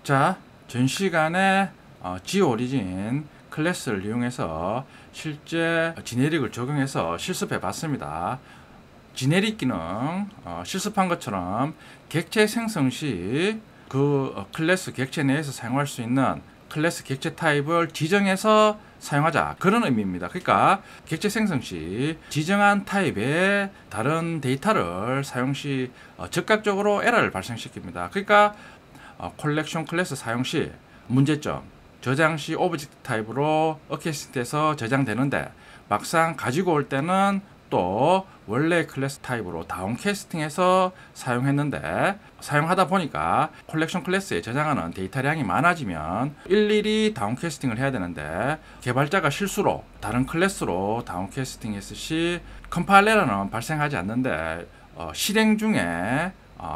자, 전 시간에 지오리진 클래스를 이용해서 실제 지네릭을 적용해서 실습해 봤습니다. 지네릭 기능 실습한 것처럼 객체 생성 시 그 클래스 객체 내에서 사용할 수 있는 클래스 객체 타입을 지정해서 사용하자, 그런 의미입니다. 그러니까 객체 생성 시 지정한 타입의 다른 데이터를 사용 시 즉각적으로 에러를 발생시킵니다. 그러니까 컬렉션 클래스 사용 시 문제점, 저장 시 오브젝트 타입으로 어캐스팅돼서 저장되는데 막상 가지고 올 때는 또 원래 클래스 타입으로 다운캐스팅해서 사용했는데, 사용하다 보니까 컬렉션 클래스에 저장하는 데이터량이 많아지면 일일이 다운캐스팅을 해야 되는데, 개발자가 실수로 다른 클래스로 다운캐스팅했을 시 컴파일 에러는 발생하지 않는데 실행 중에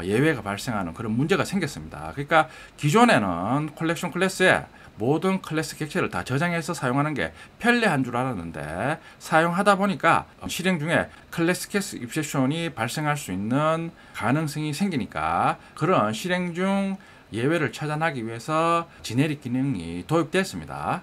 예외가 발생하는 그런 문제가 생겼습니다. 그러니까 기존에는 컬렉션 클래스에 모든 클래스 객체를 다 저장해서 사용하는 게 편리한 줄 알았는데, 사용하다 보니까 실행 중에 클래스 객체 입세션이 발생할 수 있는 가능성이 생기니까 그런 실행 중 예외를 찾아내기 위해서 지네릭 기능이 도입됐습니다.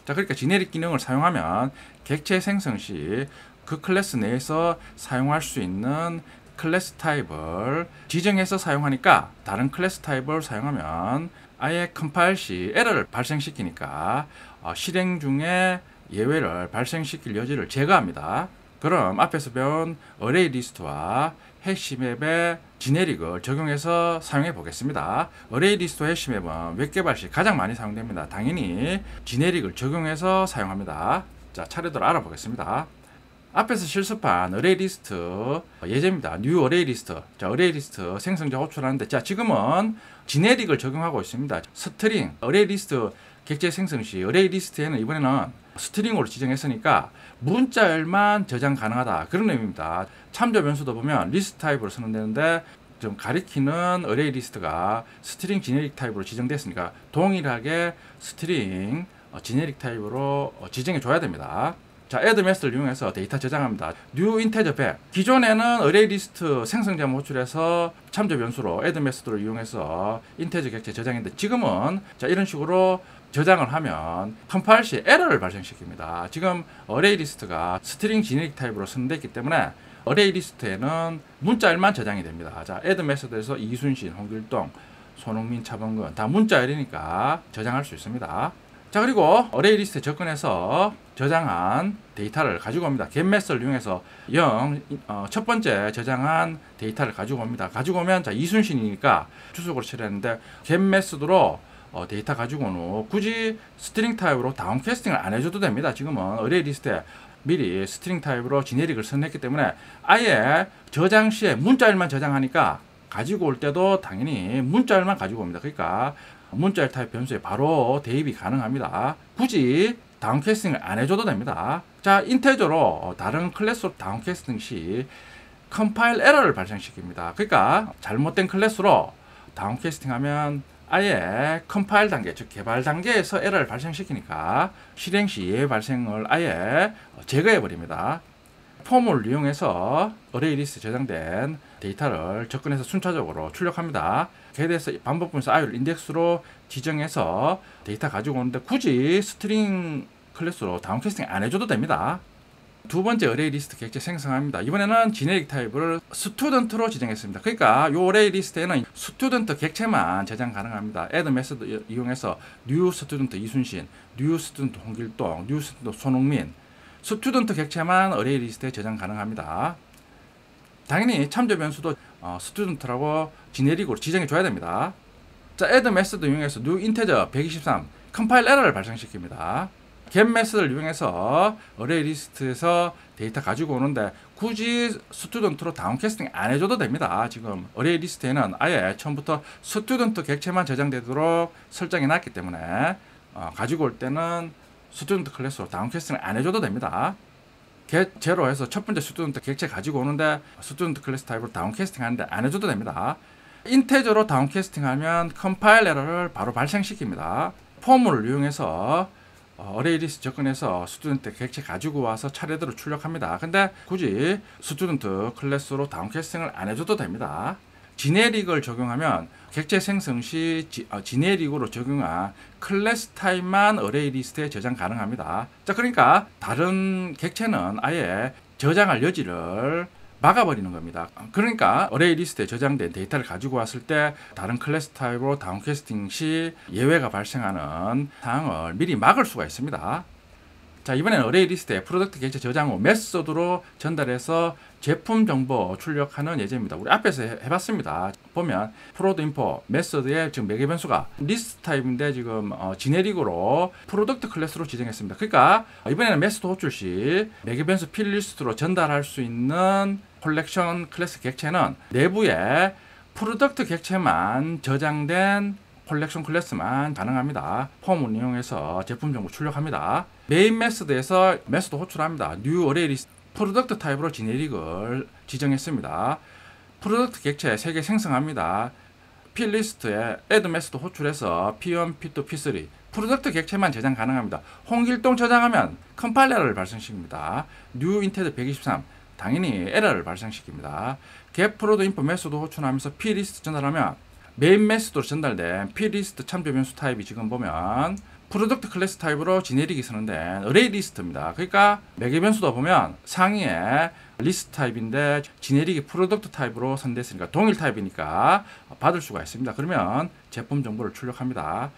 자, 그러니까 지네릭 기능을 사용하면 객체 생성 시 그 클래스 내에서 사용할 수 있는 클래스 타입을 지정해서 사용하니까 다른 클래스 타입을 사용하면 아예 컴파일 시 에러를 발생시키니까 실행 중에 예외를 발생시킬 여지를 제거합니다. 그럼 앞에서 배운 어레이 리스트와 해시맵의 지네릭을 적용해서 사용해 보겠습니다. 어레이 리스트와 해시맵은 웹 개발 시 가장 많이 사용됩니다. 당연히 지네릭을 적용해서 사용합니다. 자, 차례대로 알아보겠습니다. 앞에서 실습한 어레이 리스트 예제입니다. 뉴 어레이 리스트. 자, 어레이 리스트 생성자 호출하는데, 자, 지금은 지네릭을 적용하고 있습니다. 스트링 어레이 리스트 객체 생성 시 어레이 리스트에는 이번에는 스트링으로 지정했으니까 문자열만 저장 가능하다, 그런 의미입니다. 참조 변수도 보면 리스트 타입으로 쓰면 되는데, 좀 가리키는 어레이 리스트가 스트링 지네릭 타입으로 지정됐으니까 동일하게 스트링 지네릭 타입으로 지정해 줘야 됩니다. 자, add 메스를 이용해서 데이터 저장합니다. new integer 100. 기존에는 어레이 리스트 생성자만 호출해서 참조 변수로 add 메스를 이용해서 인테저 객체 저장했는데, 지금은 자, 이런 식으로 저장을 하면 컴파일 시 에러를 발생시킵니다. 지금 어레이 리스트가 스트링 지네릭 타입으로 선택됐기 때문에 어레이 리스트에는 문자열만 저장이 됩니다. 자, add 메서드에서 이순신, 홍길동, 손흥민, 차범근 다 문자열이니까 저장할 수 있습니다. 자, 그리고 어레이 리스트에 접근해서 저장한 데이터를 가지고 옵니다. get 메서드를 이용해서 첫 번째 저장한 데이터를 가지고 옵니다. 가지고 오면 자, 이순신이니까 주석으로 처리했는데 get 메서드로 데이터 가지고 온 후 굳이 스트링 타입으로 다운캐스팅을 안 해줘도 됩니다. 지금은 어레이 리스트에 미리 스트링 타입으로 지네릭을 선택했기 때문에 아예 저장 시에 문자열만 저장하니까 가지고 올 때도 당연히 문자열만 가지고 옵니다. 그러니까 문자열 타입 변수에 바로 대입이 가능합니다. 굳이 다운캐스팅을 안 해줘도 됩니다. 자, 인테저로 다른 클래스로 다운캐스팅 시 컴파일 에러를 발생시킵니다. 그러니까 잘못된 클래스로 다운캐스팅하면 아예 컴파일 단계, 즉 개발 단계에서 에러를 발생시키니까 실행 시 예외 발생을 아예 제거해 버립니다. 폼을 이용해서 어레이 리스트에 저장된 데이터를 접근해서 순차적으로 출력합니다. get에서 반복 분수 i를 인덱스로 지정해서 데이터 가지고 오는데 굳이 스트링 클래스로 다운캐스팅 안 해줘도 됩니다. 두 번째 어레이 리스트 객체 생성합니다. 이번에는 지네릭 타입을 스튜던트로 지정했습니다. 그러니까 이 어레이 리스트에는 스튜던트 객체만 저장 가능합니다. add 메서드 이용해서 new 스튜던트 이순신, new 스튜던트 홍길동, new 스튜던트 손흥민, 스튜던트 객체만 어레이 리스트에 저장 가능합니다. 당연히 참조 변수도 스튜던트라고 지네릭으로 지정해 줘야 됩니다. 자, add 메서드 이용해서 new integer 123 컴파일 에러를 발생시킵니다. get 메서드를 이용해서 어레이 리스트에서 데이터 가지고 오는데 굳이 스튜던트로 다운캐스팅 안 해줘도 됩니다. 지금 어레이 리스트에는 아예 처음부터 스튜던트 객체만 저장되도록 설정해 놨기 때문에 가지고 올 때는 스튜던트 클래스로 다운캐스팅을 안 해줘도 됩니다. get 제로 해서 첫 번째 스튜던트 객체 가지고 오는데 스튜던트 클래스 타입으로 다운캐스팅 하는데 안 해줘도 됩니다. 인테저로 다운캐스팅 하면 컴파일 에러를 바로 발생시킵니다. 폼을 이용해서 어레이 리스트 접근해서 스튜던트 객체 가지고 와서 차례대로 출력합니다. 근데 굳이 스튜던트 클래스로 다운캐스팅을 안 해줘도 됩니다. 지네릭을 적용하면 객체 생성 시 지네릭으로 적용한 클래스 타입만 어레이 리스트에 저장 가능합니다. 자, 그러니까 다른 객체는 아예 저장할 여지를 막아버리는 겁니다. 그러니까 어레이 리스트에 저장된 데이터를 가지고 왔을 때 다른 클래스 타입으로 다운캐스팅 시 예외가 발생하는 상황을 미리 막을 수가 있습니다. 자, 이번에는 어레이 리스트에 프로덕트 객체 저장 후 메소드로 전달해서 제품 정보 출력하는 예제입니다. 우리 앞에서 해봤습니다. 보면 프로드 인포 메소드의 지금 매개 변수가 리스트 타입인데 지금 지네릭으로 프로덕트 클래스로 지정했습니다. 그러니까 이번에는 메소드 호출 시 매개 변수 필리스트로 전달할 수 있는 콜렉션 클래스 객체는 내부에 프로덕트 객체만 저장된 콜렉션 클래스만 가능합니다. 폼을 이용해서 제품 정보 출력합니다. 메인 메소드에서 메소드 호출합니다. new array list 프로덕트 타입으로 지네릭을 지정했습니다. 프로덕트 객체 3개 생성합니다. 필리스트에 add 메소드 호출해서 p1, p2, p3 프로덕트 객체만 저장 가능합니다. 홍길동 저장하면 컴파일 에러를 발생시킵니다. new integer 123 당연히 에러를 발생시킵니다. get 프로드 인포 메소드 호출하면서 plist 전달하면 메인 메소드로 전달된 plist 참조 변수 타입이 지금 보면 프로덕트 클래스 타입으로 지네릭이 선언된 어레이 리스트입니다. 그러니까 매개 변수도 보면 상위에 리스트 타입인데 지네릭이 프로덕트 타입으로 선됐으니까 동일 타입이니까 받을 수가 있습니다. 그러면 제품 정보를 출력합니다.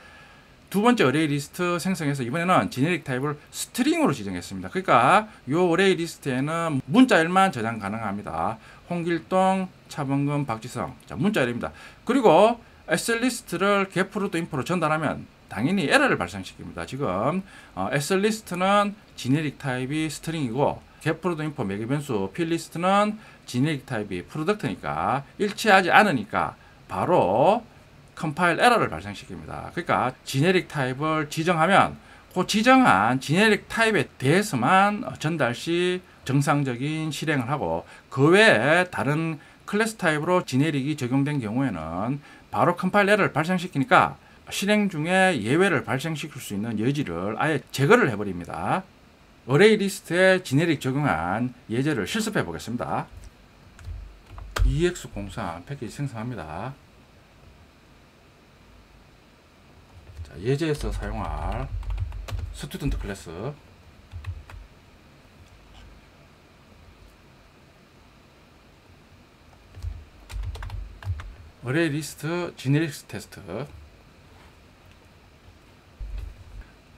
두 번째 어레이 리스트 생성해서 이번에는 지네릭 타입을 스트링으로 지정했습니다. 그러니까 이 어레이 리스트에는 문자열만 저장 가능합니다. 홍길동, 차범근, 박지성. 자, 문자열입니다. 그리고 SL리스트를 getPro도 인포로 전달하면 당연히 에러를 발생시킵니다. 지금 SL리스트는 지네릭 타입이 스트링이고 getPro도 인포 매개 변수 필리스트는 지네릭 타입이 프로덕트니까 일치하지 않으니까 바로 컴파일 에러를 발생시킵니다. 그러니까 지네릭 타입을 지정하면 그 지정한 지네릭 타입에 대해서만 전달 시 정상적인 실행을 하고 그 외에 다른 클래스 타입으로 지네릭이 적용된 경우에는 바로 컴파일 에러를 발생시키니까 실행 중에 예외를 발생시킬 수 있는 여지를 아예 제거를 해버립니다. 어레이 리스트에 지네릭 적용한 예제를 실습해 보겠습니다. EX03 패키지 생성합니다. 자, 예제에서 사용할 스튜던트 클래스 어레이 리스트 지네릭 테스트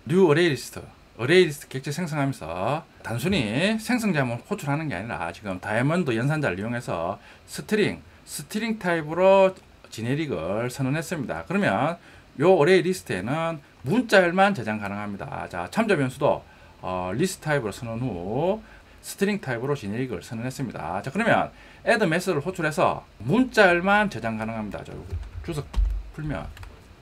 뉴 어레이 리스트 객체 생성하면서 단순히 생성자만 호출하는 게 아니라 지금 다이아몬드 연산자를 이용해서 스트링 타입으로 지네릭을 선언했습니다. 그러면 이 어레이 리스트에는 문자열만 저장 가능합니다. 자, 참조 변수도 리스트 타입으로 선언 후 스트링 타입으로 지네릭을 선언했습니다. 자, 그러면 add 메소드를 호출해서 문자열만 저장 가능합니다. 자, 주석 풀면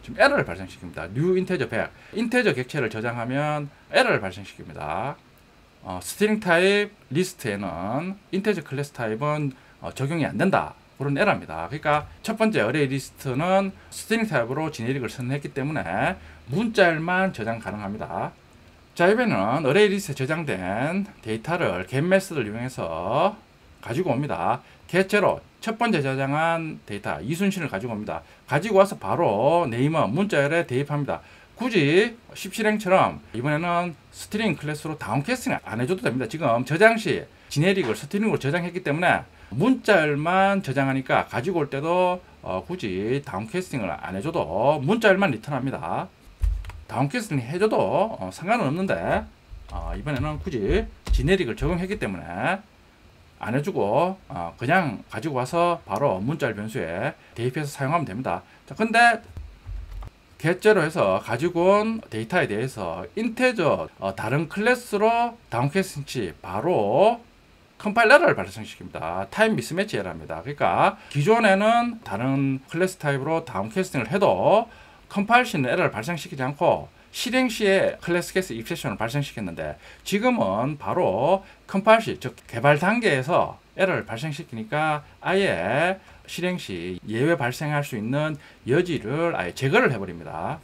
지금 에러를 발생시킵니다. new integer 100 인테저 객체를 저장하면 에러를 발생시킵니다. 스트링 타입 리스트에는 인테저 클래스 타입은 적용이 안 된다. 그런 에러입니다. 그러니까 첫 번째 어레이 리스트는 스트링 타입으로 지네릭을 선언했기 때문에 문자열만 저장 가능합니다. 자, 이번에는 어레이 리스트에 저장된 데이터를 get 메소드를 이용해서 가지고 옵니다. get제로 첫 번째 저장한 데이터 이순신을 가지고 옵니다. 가지고 와서 바로 네이머 문자열에 대입합니다. 굳이 십실행처럼 이번에는 스트링 클래스로 다운캐스팅 안 해줘도 됩니다. 지금 저장 시 지네릭을 스트링으로 저장했기 때문에 문자열만 저장하니까 가지고 올 때도 굳이 다운캐스팅을 안 해줘도 문자열만 리턴합니다. 다운캐스팅 해줘도 상관은 없는데 이번에는 굳이 지네릭을 적용했기 때문에 안 해주고 그냥 가지고 와서 바로 문자열 변수에 대입해서 사용하면 됩니다. 자, 근데 get제로 해서 가지고 온 데이터에 대해서 인테저 다른 클래스로 다운캐스팅 시 바로 컴파일 에러를 발생시킵니다. 타임 미스매치 에러입니다. 그러니까 기존에는 다른 클래스 타입으로 다운캐스팅을 해도 컴파일 시는 에러를 발생시키지 않고 실행 시에 클래스 캐스 입세션을 발생시켰는데 지금은 바로 컴파일 시, 즉 개발 단계에서 에러를 발생시키니까 아예 실행 시 예외 발생할 수 있는 여지를 아예 제거를 해버립니다.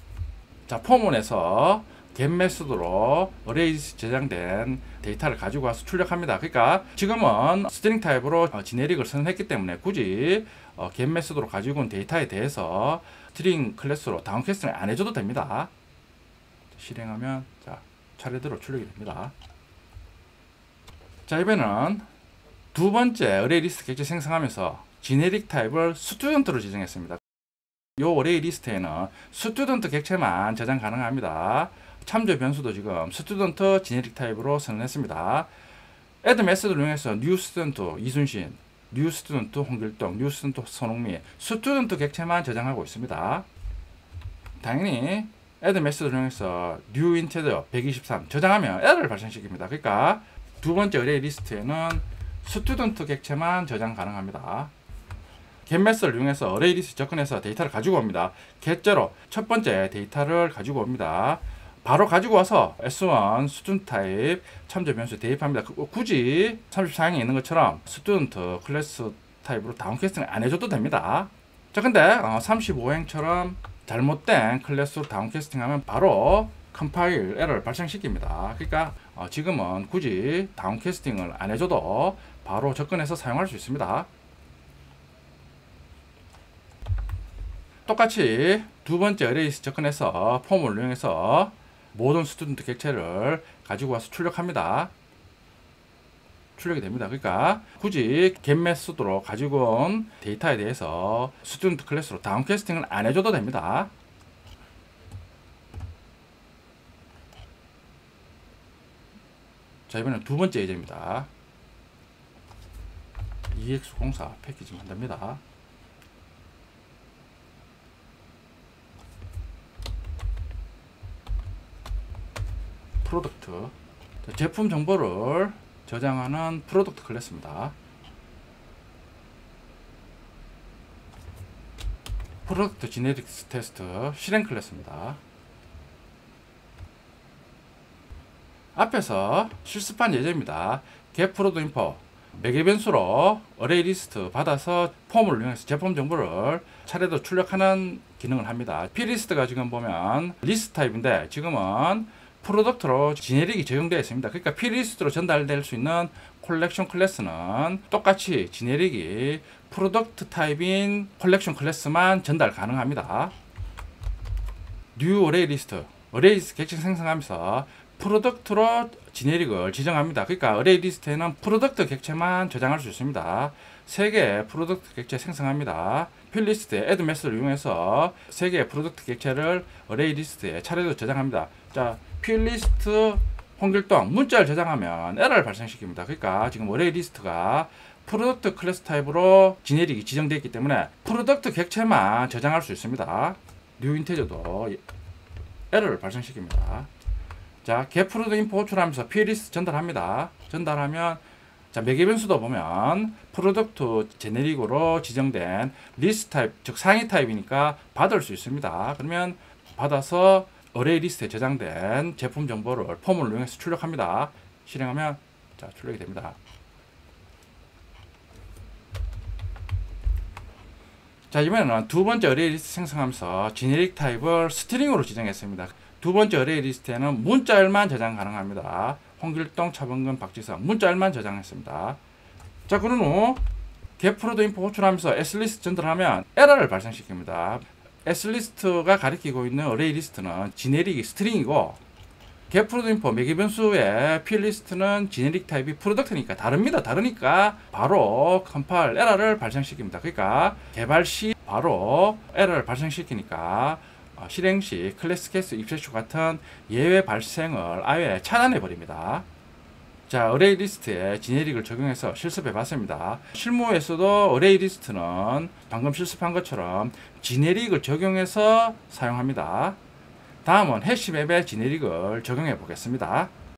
자, 폼원에서 get 메소드로 어레이리스트 저장된 데이터를 가지고 와서 출력합니다. 그러니까 지금은 스트링 타입으로 지네릭을 선언했기 때문에 굳이 get 메소드로 가지고 온 데이터에 대해서 스트링 클래스로 다운캐스팅을 안 해줘도 됩니다. 실행하면 자 차례대로 출력이 됩니다. 자 이번에는 두 번째 어레이 리스트 객체 생성하면서 지네릭 타입을 스튜던트로 지정했습니다. 이 어레이 리스트에는 스튜던트 객체만 저장 가능합니다. 참조 변수도 지금 스튜던트 지네릭 타입으로 선언했습니다. add 메소드를 이용해서 new student 이순신, new student 홍길동, new student 손흥민, 스튜던트 객체만 저장하고 있습니다. 당연히 add 메소드를 이용해서 new integer 123 저장하면 에러를 발생시킵니다. 그러니까 두 번째 어레이 리스트에는 스튜던트 객체만 저장 가능합니다. get 메소드를 이용해서 어레이 리스트 접근해서 데이터를 가지고 옵니다. get제로 첫 번째 데이터를 가지고 옵니다. 바로 가지고 와서 s1 스튜던트 타입 참조 변수 대입합니다. 굳이 34항에 있는 것처럼 스튜던트 클래스 타입으로 다운캐스팅을 안 해줘도 됩니다. 자 근데 35행처럼 잘못된 클래스로 다운캐스팅하면 바로 컴파일 에러를 발생시킵니다. 그러니까 지금은 굳이 다운캐스팅을 안 해줘도 바로 접근해서 사용할 수 있습니다. 똑같이 두 번째 어레이스 접근해서 폼을 이용해서 모든 스튜던트 객체를 가지고 와서 출력합니다. 출력이 됩니다. 그러니까 굳이 get 메소드로 가지고 온 데이터에 대해서 스튜던트 클래스로 다운캐스팅을 안 해줘도 됩니다. 자 이번엔 두 번째 예제입니다. EX04 패키지 만듭니다. 프로덕트 제품 정보를 저장하는 프로덕트 클래스입니다. 프로덕트 지네릭스 테스트 실행 클래스입니다. 앞에서 실습한 예제입니다. get 프로드 인포 매개 변수로 어레이 리스트 받아서 폼을 이용해서 제품 정보를 차례로 출력하는 기능을 합니다. P-리스트가 지금 보면 리스트 타입인데 지금은 프로덕트로 지네릭이 적용되어 있습니다. 그러니까 P-리스트로 전달될 수 있는 콜렉션 클래스는 똑같이 지네릭이 프로덕트 타입인 콜렉션 클래스만 전달 가능합니다. new 어레이 리스트 어레이 리스트 객체 생성하면서 프로덕트로 지네릭을 지정합니다. 그러니까 어레이 리스트에는 프로덕트 객체만 저장할 수 있습니다. 3개의 프로덕트 객체 생성합니다. 필리스트에 add 메소드를 이용해서 3개의 프로덕트 객체를 어레이 리스트에 차례로 저장합니다. 자, 필리스트 홍길동 문자를 저장하면 에러를 발생시킵니다. 그러니까 지금 어레이 리스트가 프로덕트 클래스 타입으로 지네릭이 지정되어 있기 때문에 프로덕트 객체만 저장할 수 있습니다. new 인테저도 에러를 발생시킵니다. 자, get 프로드 인포 호출하면서 P-리스트 전달합니다. 전달하면 자, 매개 변수도 보면 프로덕트 제네릭으로 지정된 리스트 타입, 즉 상위 타입이니까 받을 수 있습니다. 그러면 받아서 어레이 리스트에 저장된 제품 정보를 폼을 이용해서 출력합니다. 실행하면 자, 출력이 됩니다. 자, 이번에는 두 번째 어레이 리스트 생성하면서 지네릭 타입을 스트링으로 지정했습니다. 두 번째 어레이 리스트에는 문자열만 저장 가능합니다. 홍길동, 차범근, 박지성 문자열만 저장했습니다. 자, 그런 후 get 프로드 인포 호출하면서 s리스트 전달하면 에러를 발생시킵니다. s리스트가 가리키고 있는 어레이 리스트는 지네릭이 스트링이고 get 프로드 인포 매개 변수의 P-리스트는 지네릭 타입이 프로덕트니까 다릅니다. 다르니까 바로 컴파일 에러를 발생시킵니다. 그러니까 개발 시 바로 에러를 발생시키니까 실행 시 클래스 케이스 입세슈 같은 예외 발생을 아예 차단해 버립니다. 자, 어레이 리스트에 지네릭을 적용해서 실습해 봤습니다. 실무에서도 어레이 리스트는 방금 실습한 것처럼 지네릭을 적용해서 사용합니다. 다음은 해시맵에 지네릭을 적용해 보겠습니다.